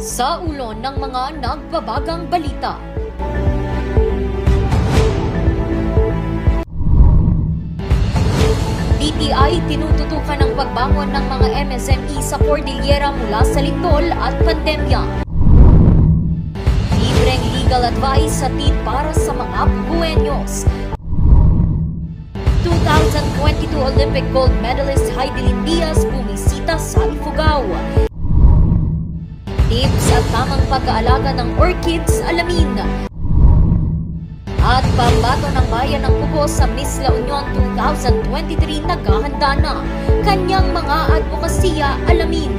Sa ulo ng mga nagbabagang balita. DTI tinututukan ng pagbangon ng mga MSME sa Cordillera mula sa lindol at pandemya. Libreng legal advice sa TID para sa mga Pugueños. 2022 Olympic gold medalist Heidelin Diaz bumisita sa Ifugao. Tips at tamang pag-aalaga ng orchids, alamin. At pambato ng bayan ng Pugo sa Miss La Union 2023 naghahanda na. Kanyang mga advokasya, alamin.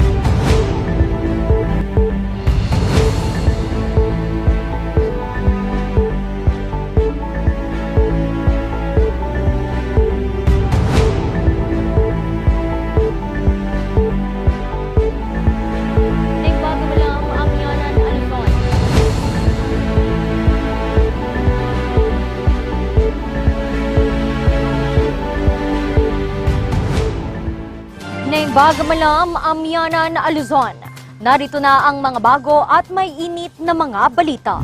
Bagamalam, Amyanan, Luzon. Narito na ang mga bago at may init na mga balita.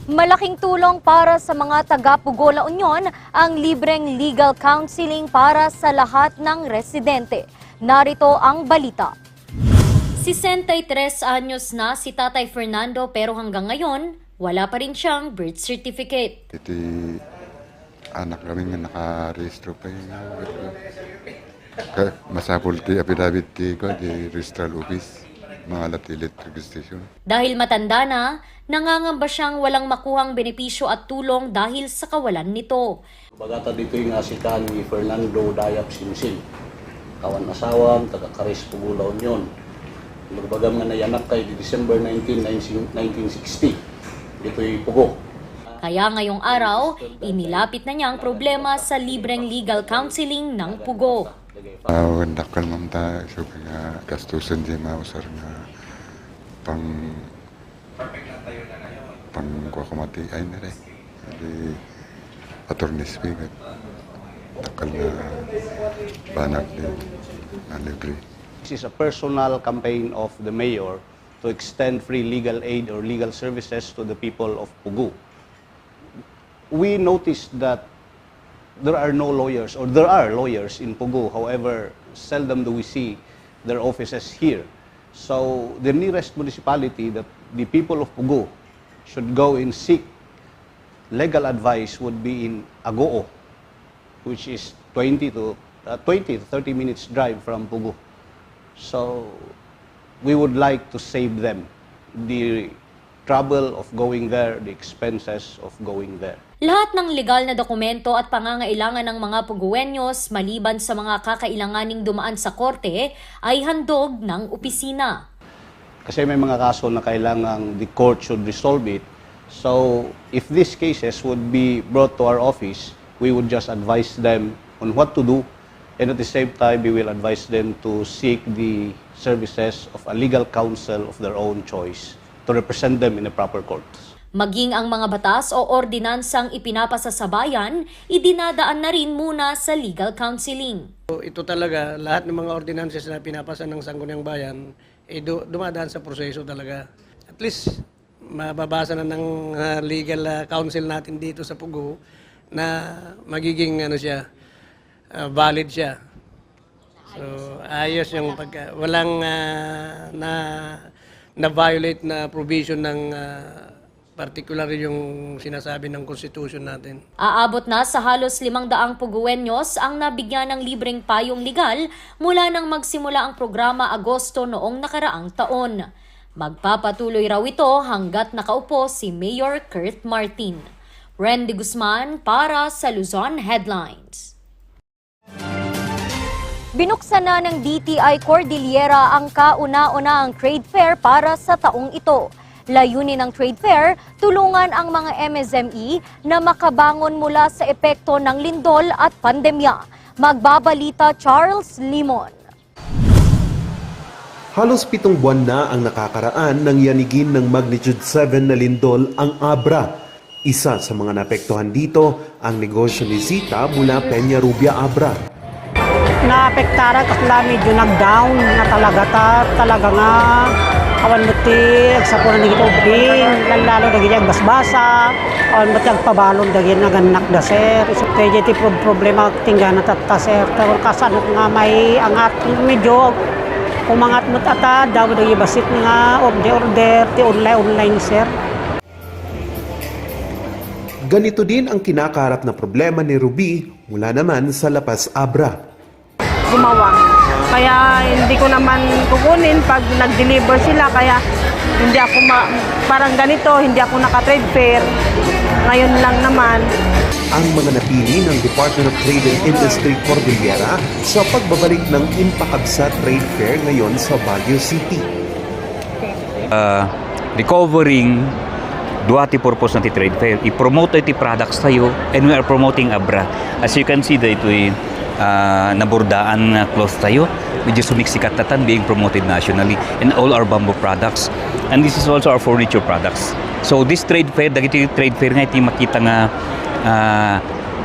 Malaking tulong para sa mga taga-Pugo La Union ang libreng legal counseling para sa lahat ng residente. Narito ang balita. 63 anyos na si Tatay Fernando pero hanggang ngayon, wala pa rin siyang birth certificate. Ito anak kami nga nakarehistro pa yung masapul ti affidavit ti ko di registral office mga latilit registration. Dahil matanda na, nangangamba siyang walang makuhang benepisyo at tulong dahil sa kawalan nito. Bagata dito yung asitan ni Fernando Dayap Sinsin. Kawan asawam, taga-Caris Pugo La Union. Magbagam nga nayanak kay di December 1960. Dito yung Pugo. Kaya ngayong araw, inilapit na niya ang problema sa libreng legal counseling ng Pugo. Dakal mamta so nga gastusan di mausar nga pang kukumati ay na rin. Di attorneys bigat. Dakal na banag din na libre. This is a personal campaign of the mayor to extend free legal aid or legal services to the people of Pugo. We noticed that there are no lawyers, or there are lawyers in Pugo. However, seldom do we see their offices here. So the nearest municipality that the people of Pugo should go and seek legal advice would be in Agoo, which is 20 to 30 minutes drive from Pugo. So we would like to save them the trouble of going there, the expenses of going there. Lahat ng legal na dokumento at pangangailangan ng mga Pugueños maliban sa mga kakailanganing dumaan sa korte ay handog ng opisina. Kasi may mga kaso na kailangang the court should resolve it. So if these cases would be brought to our office, we would just advise them on what to do, and at the same time we will advise them to seek the services of a legal counsel of their own choice to represent them in the proper courts. Maging ang mga batas o ordinansang ipinapasa sa bayan, idinadaan na rin muna sa legal counseling. Ito talaga, lahat ng mga ordinances na pinapasa ng Sangguniang Bayan, dumadaan sa proseso talaga. At least, mababasa na ng legal counsel natin dito sa Pugo na magiging valid siya. So, ayos yung walang na-violate na provision ng particular yung sinasabi ng Constitution natin. Aabot na sa halos 500 Pugueños ang nabigyan ng libreng payong legal mula nang magsimula ang programa Agosto noong nakaraang taon. Magpapatuloy raw ito hanggat nakaupo si Mayor Kurt Martin. Randy Guzman para sa Luzon Headlines. Binuksan na ng DTI Cordillera ang kauna-unahang trade fair para sa taong ito. Layunin ng trade fair, tulungan ang mga MSME na makabangon mula sa epekto ng lindol at pandemya. Magbabalita Charles Limon. Halos 7 buwan na ang nakakaraan ng yanigin ng magnitude 7 na lindol ang Abra. Isa sa mga naapektuhan dito ang negosyo ni Zita mula Peña Rubia, Abra. Naapektaran kasi medyo nag-down na talaga nga Awan mo ti, agsapunan na kita ubing, lalo na ganyan basbasa, awan mo ti agpabalon na ganyan naganak da sir. So, kaya ti problema tinggan na tata sir. Tawag kasanot nga may angat, medyo umangat mo tata, daw na ibasit nga order, ti online sir. Ganito din ang kinakaharap na problema ni Ruby mula naman sa Lapas Abra. Gumawa. Kaya hindi ko naman kukunin pag nag-deliver sila. Kaya hindi ako parang ganito, hindi ako naka-trade fair. Ngayon lang naman. Ang mga napili ng Department of Trade and Industry Cordillera sa pagbabalik ng Impakabsa Trade Fair ngayon sa Baguio City. Recovering duati purpose ng trade fair. I-promote iti products tayo and we are promoting Abra. As you can see, ito nabordaan na cloth tayo, which is sumiksikat tatan being promoted nationally, and all our bamboo products. And this is also our furniture products. So this trade fair, dagiti trade fair nga iti makita nga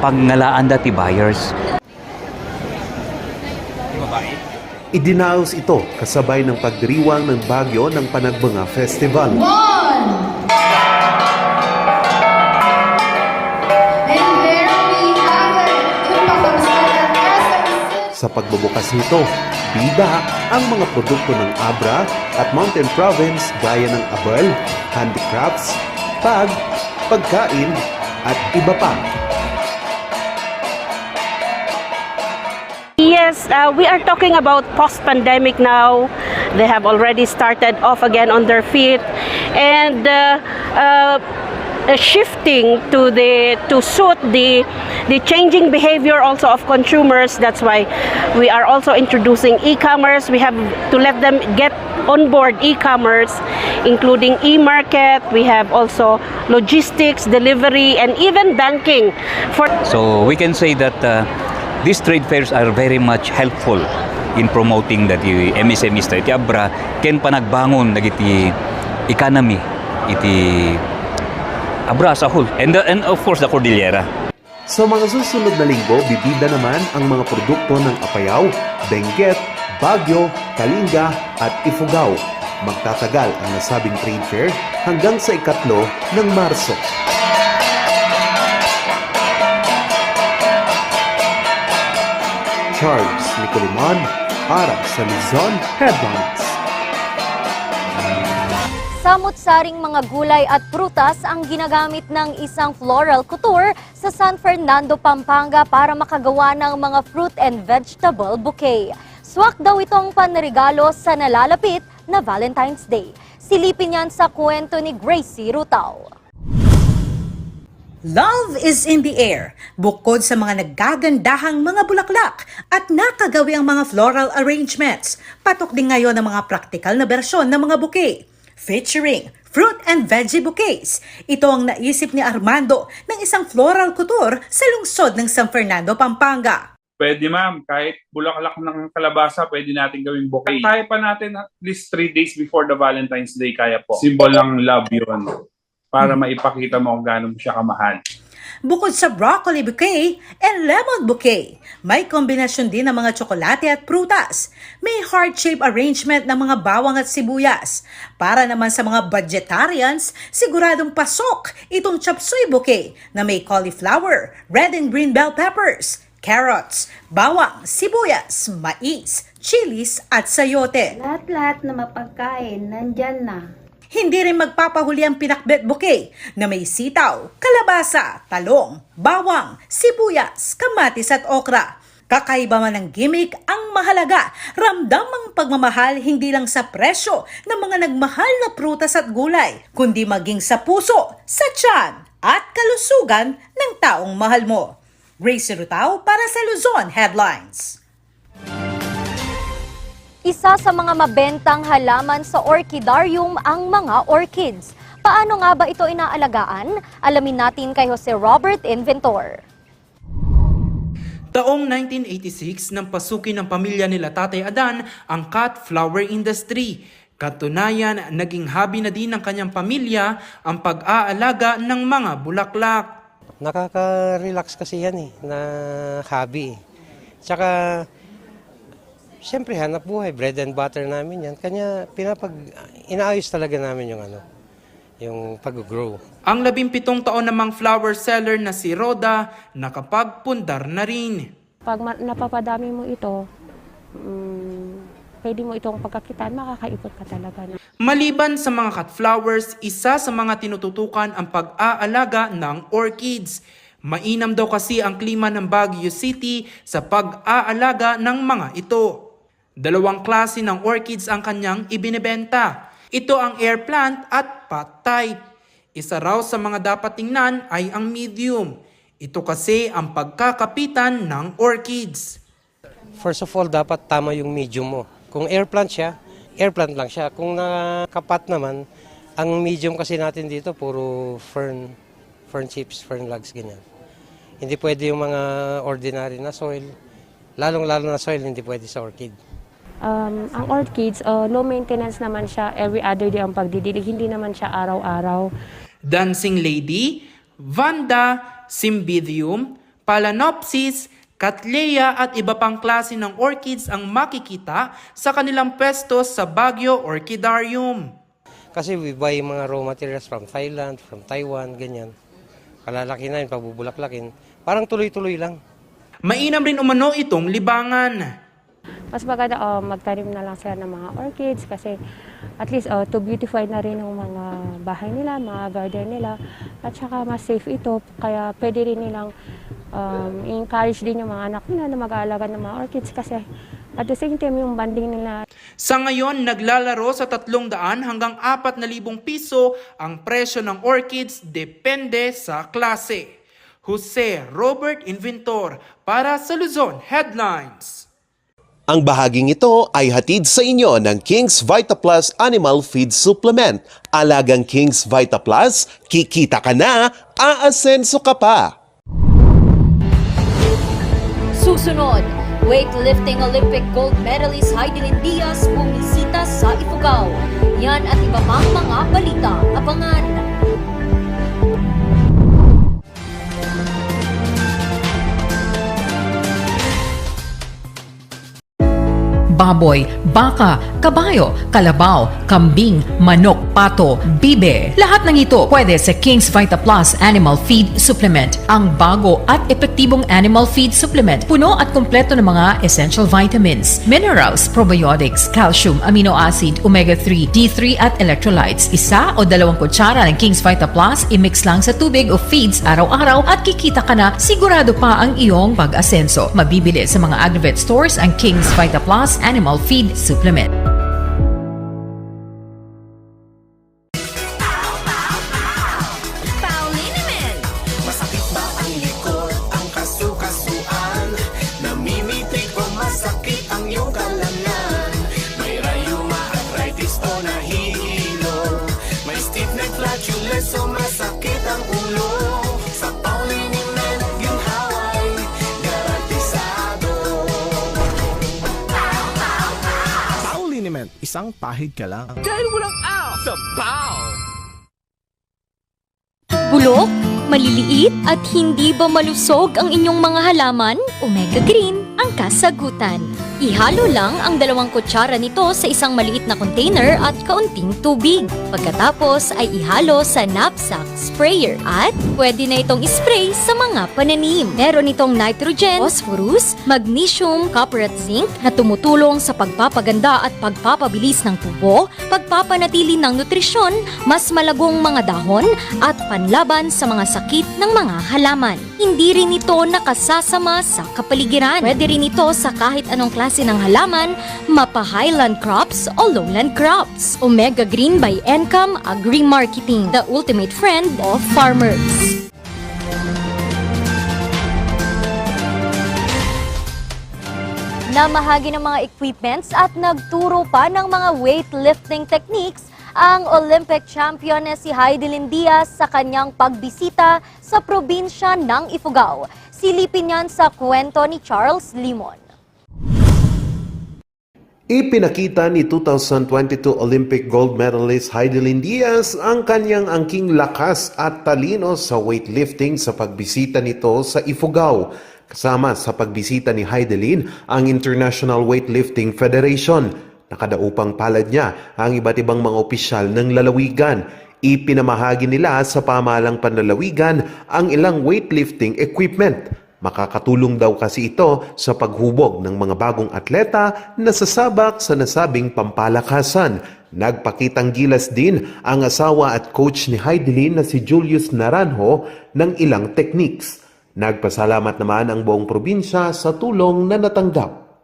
pangngalaan dati buyers. Idinaos ito kasabay ng pagdiriwang ng Baguio ng Panagbanga Festival. Sa pagbubukas nito, bida ang mga produkto ng Abra at Mountain Province gaya ng abel, handicrafts, pagkain at iba pa. Yes, we are talking about post-pandemic now. They have already started off again on their feet. And shifting to suit the changing behavior also of consumers. That's why we are also introducing e-commerce. We have to let them get on board e-commerce, including e-market. We have also logistics, delivery, and even banking. So we can say that these trade fairs are very much helpful in promoting that the MSMEs iti Abra ken panagbangon dagiti economy iti Abra as a whole, and of course the Cordillera. Sa mga susunod na linggo, bibida naman ang mga produkto ng Apayao, Benguet, Baguio, Kalinga at Ifugao. Magtatagal ang nasabing trade fair hanggang sa 3 ng Marso. Charles Nicoliman para sa Luzon Headlines. Samot-saring mga gulay at prutas ang ginagamit ng isang floral couture sa San Fernando, Pampanga para makagawa ng mga fruit and vegetable bouquet. Swak daw itong panregalo sa nalalapit na Valentine's Day. Silipin yan sa kwento ni Gracie Rutao. Love is in the air. Bukod sa mga naggagandahang mga bulaklak at nakagawi ang mga floral arrangements, patok din ngayon ang mga praktikal na bersyon ng mga bouquet. Featuring fruit and veggie bouquets. Ito ang naisip ni Armando ng isang floral couture sa lungsod ng San Fernando, Pampanga. Pwede ma'am, kahit bulaklak ng kalabasa, pwede natin gawing bouquet. Kaya pa natin at least 3 days before the Valentine's Day, kaya po. Symbol ng love yun. Para maipakita mo kung gaano mo siya kamahal. Bukod sa broccoli bouquet and lemon bouquet, may kombinasyon din ng mga tsokolate at prutas. May heart-shape arrangement ng mga bawang at sibuyas. Para naman sa mga vegetarians, siguradong pasok itong chop suey bouquet na may cauliflower, red and green bell peppers, carrots, bawang, sibuyas, mais, chilies at sayote. Lahat-lahat na mapagkain, nandyan na. Hindi rin magpapahuli ang pinakbet bouquet na may sitaw, kalabasa, talong, bawang, sibuyas, kamatis at okra. Kakaiba man ang gimmick, ang mahalaga, ramdam ang pagmamahal hindi lang sa presyo ng mga nagmahal na prutas at gulay, kundi maging sa puso, sa tiyan at kalusugan ng taong mahal mo. Gracie Rutao para sa Luzon Headlines. Isa sa mga mabentang halaman sa orchidarium ang mga orchids. Paano nga ba ito inaalagaan? Alamin natin kay Jose Robert Inventor. Taong 1986 nang pasukin ng pamilya nila Tatay Adan ang cut flower industry. Katunayan, naging hobby na din ng kanyang pamilya ang pag-aalaga ng mga bulaklak. Nakaka-relax kasi yan na hobby. Tsaka Siyempre, hanap buhay, bread and butter namin yan. Kanya inaayos talaga namin yung pag-grow. Ang 17 taon namang flower seller na si Roda nakapagpundar na rin. Pag napapadami mo ito, pwede mo itong pagkakitaan, makakaipon ka talaga. Maliban sa mga cut flowers, isa sa mga tinututukan ang pag-aalaga ng orchids. Mainam daw kasi ang klima ng Baguio City sa pag-aalaga ng mga ito. 2 klase ng orchids ang kanyang ibinebenta. Ito ang air plant at pot type. Isa raw sa mga dapat tingnan ay ang medium. Ito kasi ang pagkakapitan ng orchids. First of all, dapat tama yung medium mo. Kung air plant siya, air plant lang siya. Kung nakapat naman, ang medium kasi natin dito, puro fern chips, fern logs, ganyan. Hindi pwede yung mga ordinary na soil. Lalong-lalo na soil, hindi pwede sa orchid. Ang orchids, low maintenance naman siya. Every other day ang pagdidilig. Hindi naman siya araw-araw. Dancing Lady, Vanda, Cymbidium, Phalaenopsis, Cattleya at iba pang klase ng orchids ang makikita sa kanilang pwesto sa Baguio Orchidarium. Kasi we buy mga raw materials from Thailand, from Taiwan, ganyan. Kalalaki na yun, pabubulaklakin. Parang tuloy-tuloy lang. Mainam rin umano itong libangan. Mas maganda magtanim na lang sila ng mga orchids kasi at least to beautify na rin ang mga bahay nila, mga garden nila. At saka mas safe ito, kaya pwede rin nilang encourage din yung mga anak nila na mag-aalaga ng mga orchids kasi at the same time yung banding nila. Sa ngayon, naglalaro sa 300 hanggang 4,000 piso ang presyo ng orchids depende sa klase. Jose Robert Inventor para sa Luzon Headlines. Ang bahaging ito ay hatid sa inyo ng King's Vita Plus Animal Feed Supplement. Alagang King's Vita Plus, kikita ka na, aasenso ka pa. Susunod, weightlifting Olympic gold medalist Heidelin Diaz bumisita sa Ifugao. Yan at iba pang mga balita. Abangan! Baboy, baka, kabayo, kalabaw, kambing, manok, pato, bibe. Lahat ng ito pwede sa King's Vita Plus Animal Feed Supplement. Ang bago at epektibong animal feed supplement. Puno at kumpleto ng mga essential vitamins, minerals, probiotics, calcium, amino acid, omega-3, D3 at electrolytes. 1 o 2 kutsara ng King's Vita Plus i-mix lang sa tubig o feeds araw-araw at kikita ka na sigurado pa ang iyong pag-asenso. Mabibili sa mga Agrovet stores ang King's Vita Plus Animal Feed Supplement. Masakit ba ang likod, ang kasu-kasuan? Namimitig o masakit ang iyong kalamnan? May rayuma, arthritis o nahihilo? May stiff neck, flatulence o masakit ang ulo? Sa Pauliniment, ginhaway, garantisado. Pauliniment, isang pahid ka lang. Dahil walang aw sa Pau! Bulok, maliliit at hindi ba malusog ang inyong mga halaman? Omega Green ang kasagutan. Ihalo lang ang 2 kutsara nito sa isang maliit na container at kaunting tubig. Pagkatapos ay ihalo sa knapsack sprayer at pwede na itong spray sa mga pananim. Meron itong nitrogen, phosphorus, magnesium, copper at zinc na tumutulong sa pagpapaganda at pagpapabilis ng tubo, pagpapanatili ng nutrisyon, mas malagong mga dahon at panlaban sa mga sakit ng mga halaman. Hindi rin ito nakasasama sa kapaligiran. Pwede rin ito sa kahit anong klase ng halaman, mapa highland crops o lowland crops. Omega Green by Encam Agri-Marketing, the ultimate friend of farmers. Namahagi ng mga equipments at nagturo pa ng mga weightlifting techniques ang Olympic champion na si Heidelin Diaz sa kanyang pagbisita sa probinsya ng Ifugao. Silipin yan sa kwento ni Charles Limon. Ipinakita ni 2022 Olympic gold medalist Heidelin Diaz ang kanyang angking lakas at talino sa weightlifting sa pagbisita nito sa Ifugao. Kasama sa pagbisita ni Heidelin ang International Weightlifting Federation. Nakadaupang palad niya ang iba't ibang mga opisyal ng lalawigan. Ipinamahagi nila sa pamahalang panlalawigan ang ilang weightlifting equipment. Makakatulong daw kasi ito sa paghubog ng mga bagong atleta na sasabak sa nasabing pampalakasan. Nagpakitang gilas din ang asawa at coach ni Heidelin na si Julius Naranjo ng ilang techniques. Nagpasalamat naman ang buong probinsya sa tulong na natanggap.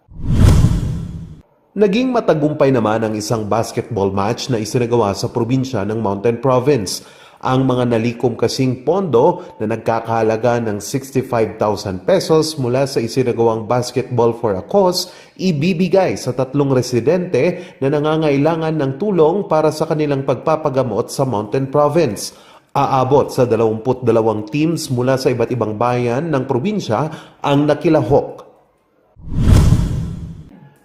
Naging matagumpay naman ang isang basketball match na isinagawa sa probinsya ng Mountain Province. Ang mga nalikom kasing pondo na nagkakahalaga ng 65,000 pesos mula sa isinagawang Basketball for a Cause ibibigay sa 3 residente na nangangailangan ng tulong para sa kanilang pagpapagamot sa Mountain Province. Aabot sa 22 teams mula sa iba't ibang bayan ng probinsya ang nakilahok.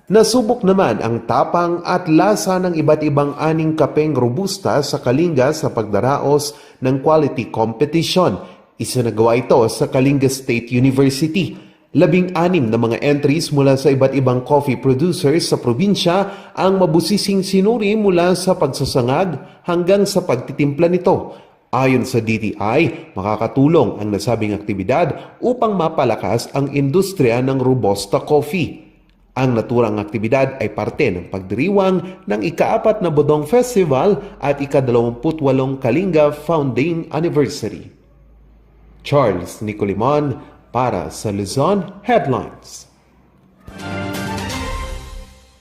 Nasubok naman ang tapang at lasa ng iba't ibang aning kapeng robusta sa Kalinga sa pagdaraos ng quality competition. Isinagawa ito sa Kalinga State University. 16 na mga entries mula sa iba't ibang coffee producers sa probinsya ang mabusising sinuri mula sa pagsasangag hanggang sa pagtitimpla nito. Ayon sa DTI, makakatulong ang nasabing aktibidad upang mapalakas ang industriya ng Robusta Coffee. Ang naturang aktibidad ay parte ng pagdiriwang ng ika-4 na Bodong Festival at ika-28 Kalinga Founding Anniversary. Charles Nicolimon para sa Luzon Headlines.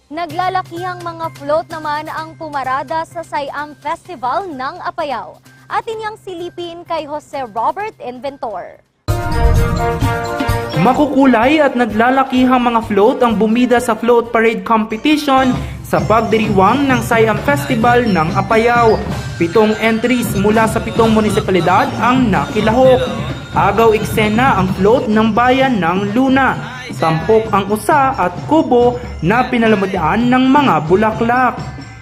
Naglalakihang mga float naman ang pumarada sa Siam Festival ng Apayao. Atin niyang silipin kay Jose Robert Inventor. Makukulay at naglalakihang mga float ang bumida sa float parade competition sa pagdiriwang ng Siam Festival ng Apayao. 7 entries mula sa 7 munisipalidad ang nakilahok. Agaw eksena ang float ng bayan ng Luna. Tampok ang usa at kubo na pinalamutian ng mga bulaklak.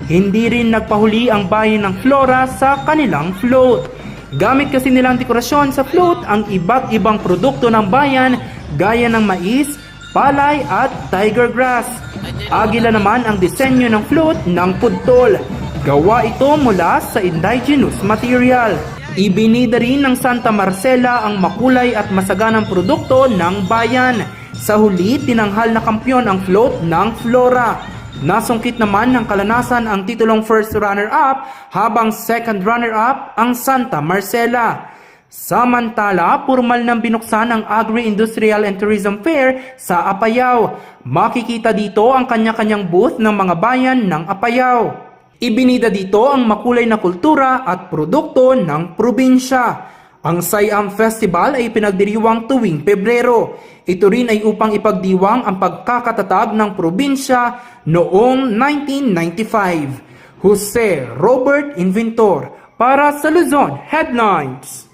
Hindi rin nagpahuli ang bayan ng Flora sa kanilang float. Gamit kasi nilang dekorasyon sa float ang iba't ibang produkto ng bayan gaya ng mais, palay at tiger grass. Agila naman ang disenyo ng float ng pudtol. Gawa ito mula sa indigenous material. Ibinida rin ng Santa Marcela ang makulay at masaganang produkto ng bayan. Sa huli, tinanghal na kampyon ang float ng Flora. Nasungkit naman ng kalanasan ang titulong first runner-up habang second runner-up ang Santa Marcela. Samantala, formal nang binuksan ang Agri-Industrial and Tourism Fair sa Apayao. Makikita dito ang kanya-kanyang booth ng mga bayan ng Apayao. Ibinida dito ang makulay na kultura at produkto ng probinsya. Ang Siam Festival ay pinagdiriwang tuwing Pebrero. Ito rin ay upang ipagdiwang ang pagkakatatag ng probinsya noong 1995. Jose Robert Inventor para sa Luzon Headlines.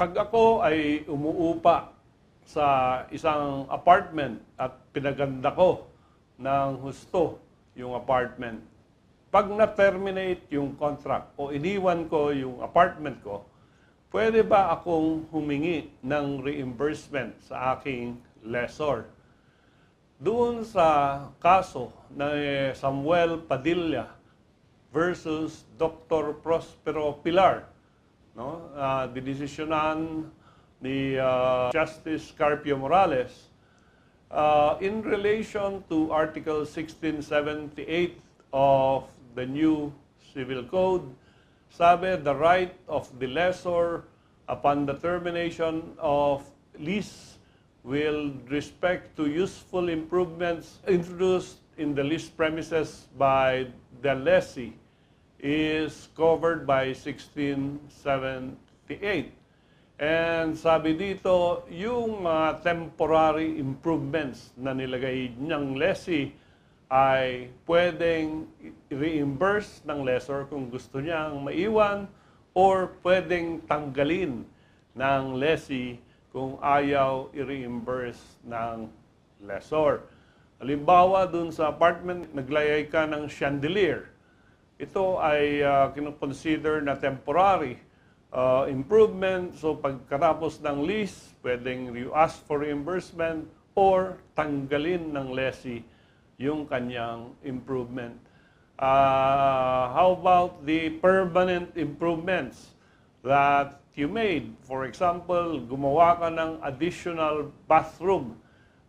Pag ako ay umuupa sa isang apartment at pinaganda ko ng husto yung apartment, pag na-terminate yung contract o iniwan ko yung apartment ko, pwede ba akong humingi ng reimbursement sa aking lessor? Doon sa kaso ng Samuel Padilla versus Dr. Prospero Pilar, no? Didesisyonan ni Justice Carpio Morales in relation to Article 1678 of the new Civil Code. Sabi, the right of the lessor upon the termination of lease will respect to useful improvements introduced in the lease premises by the lessee is covered by 1678. And sabi dito, yung temporary improvements na nilagay niyang lessee ay pwedeng reimburse ng lessor kung gusto niyang maiwan or pwedeng tanggalin ng lessee kung ayaw i-reimburse ng lessor. Halimbawa, dun sa apartment, naglayay ka ng chandelier. ito ay kinoconsider na temporary improvement. So pagkatapos ng lease, pwedeng you ask for reimbursement or tanggalin ng lessee yung kanyang improvement. How about the permanent improvements that you made? For example, gumawa ka ng additional bathroom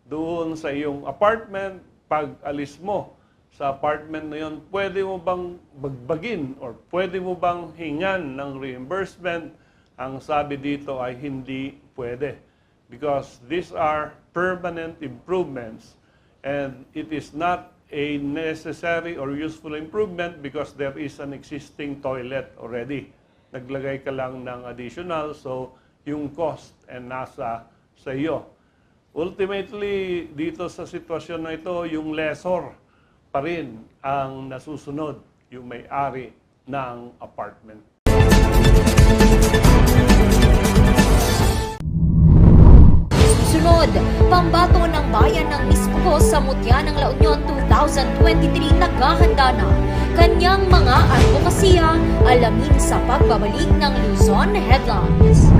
doon sa iyong apartment. Pag alis mo sa apartment na yun, pwede mo bang bagbagin or pwede mo bang hingan ng reimbursement? Ang sabi dito ay hindi pwede, because these are permanent improvements and it is not a necessary or useful improvement because there is an existing toilet already. Naglagay ka lang ng additional, so yung cost and nasa sa iyo. Ultimately, dito sa sitwasyon na ito, yung lessor pa rin ang nasusunod, yung may-ari ng apartment. Sunod, pambato ng bayan ng Mispugo sa Mutya ng La Union 2023 naghahanda na. Kanyang mga advokasya, alamin sa pagbabalik ng Luzon Headlines.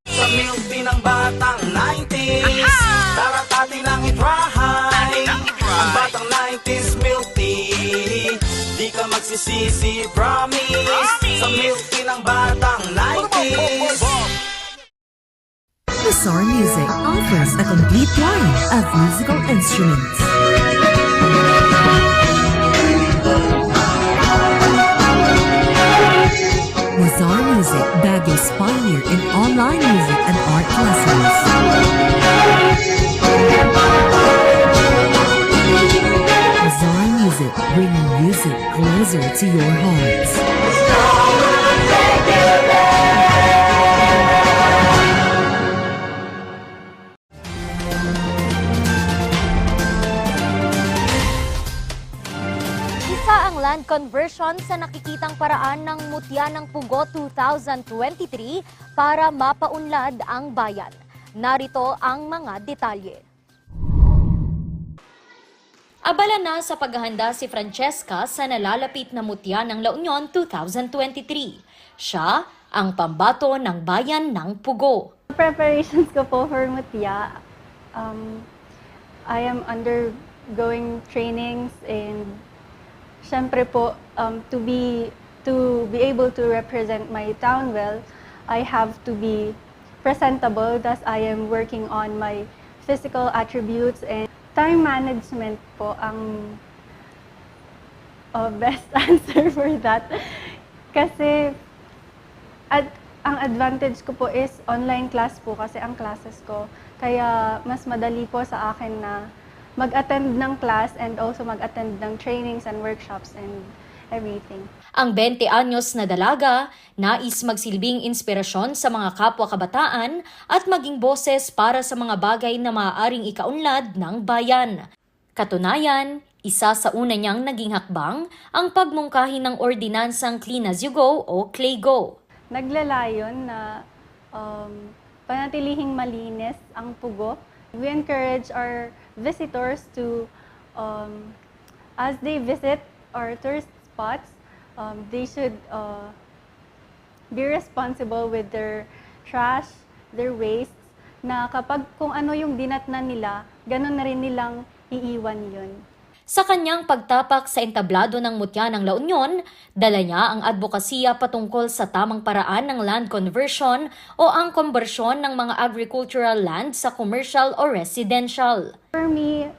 Sa milk tea ng batang 90s, tara't atin lang i-try. Ang batang 90s milk tea, di ka magsisisi, promise. Sa milk tea ng batang 90s. Bizarre Music offers a complete line of musical instruments. Bizarre Music, Baguio's pioneer in online music and art lessons. Bizarre Music, bringing music closer to your hearts. Isa ang land conversion sa nakikitang paraan ng Mutya ng Pugo 2023 para mapaunlad ang bayan. Narito ang mga detalye. Abala na sa paghahanda si Francesca sa nalalapit na Mutya ng La Union 2023. Siya ang pambato ng bayan ng Pugo. Preparations ko po for Mutya, I am undergoing trainings and syempre po, to be able to represent my town well, I have to be presentable. Thus, I am working on my physical attributes and time management po ang best answer for that. Kasi ang advantage ko po is online class po kasi ang classes ko. Kaya mas madali po sa akin na mag-attend ng class and also mag-attend ng trainings and workshops and everything. Ang 20 anyos na dalaga, nais magsilbing inspirasyon sa mga kapwa kabataan at maging boses para sa mga bagay na maaaring ikaunlad ng bayan. Katunayan, isa sa una niyang naging hakbang ang pagmungkahi ng ordinansang Clean as You Go o CLAY-GO. Naglalayon na panatilihing malinis ang Pugo. We encourage our visitors to, as they visit our tourist spots, they should be responsible with their trash, their wastes, na kapag kung ano yung dinatnan nila, ganun na rin nilang iiwan yun. Sa kanyang pagtapak sa entablado ng Mutya ng La Union, dala niya ang advokasya patungkol sa tamang paraan ng land conversion o ang konbersyon ng mga agricultural land sa commercial o residential. For me,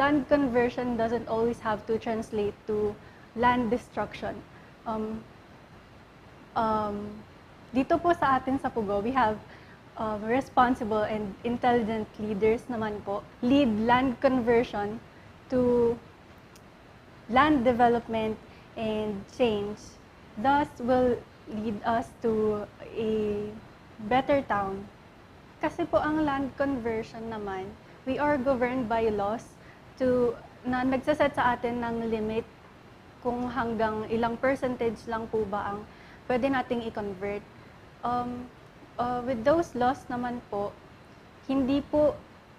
land conversion doesn't always have to translate to land destruction. Dito po sa atin sa Pugo, we have responsible and intelligent leaders naman po. Lead land conversion to land development and change. Thus will lead us to a better town. Kasi po ang land conversion naman, we are governed by laws na nagsaset sa atin ng limit kung hanggang ilang percentage lang po ba ang pwede nating i-convert. With those laws naman po, hindi po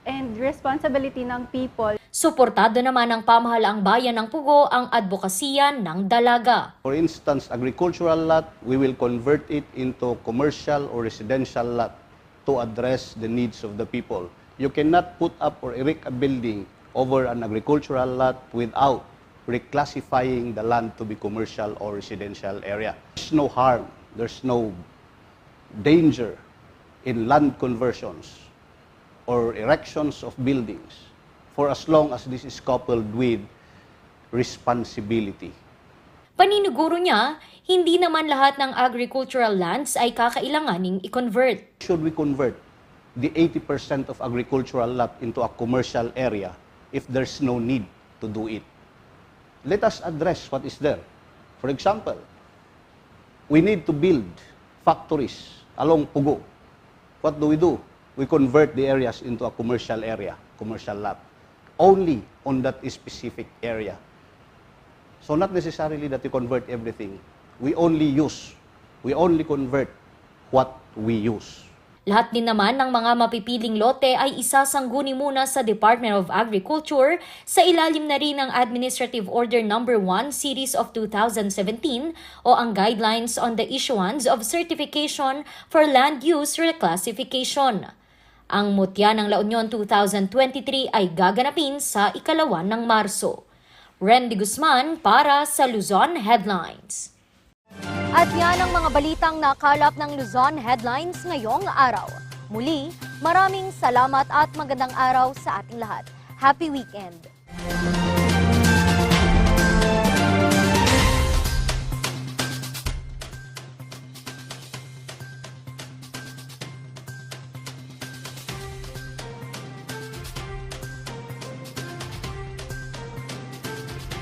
and responsibility ng people. Suportado naman ng pamahalaang bayan ng Pugo ang advokasya ng dalaga. For instance, agricultural lot, we will convert it into commercial or residential lot to address the needs of the people. You cannot put up or erect a building over an agricultural lot without reclassifying the land to be commercial or residential area. There's no harm, there's no danger in land conversions or erections of buildings for as long as this is coupled with responsibility. Paniniguro niya, hindi naman lahat ng agricultural lands ay kakailanganing i-convert. Should we convert the 80% of agricultural lot into a commercial area if there's no need to do it? Let us address what is there. For example, we need to build factories along Pugo. What do? We convert the areas into a commercial area, commercial lot, only on that specific area. So not necessarily that we convert everything. We only convert what we use. Lahat din naman ng mga mapipiling lote ay isasangguni muna sa Department of Agriculture sa ilalim na rin ng Administrative Order No. 1 Series of 2017 o ang Guidelines on the Issuance of Certification for Land Use Reclassification. Ang mutya ng La Union 2023 ay gaganapin sa 2 ng Marso. Randy Guzman para sa Luzon Headlines. At yan ang mga balitang nakalap ng Luzon Headlines ngayong araw. Muli, maraming salamat at magandang araw sa ating lahat. Happy weekend!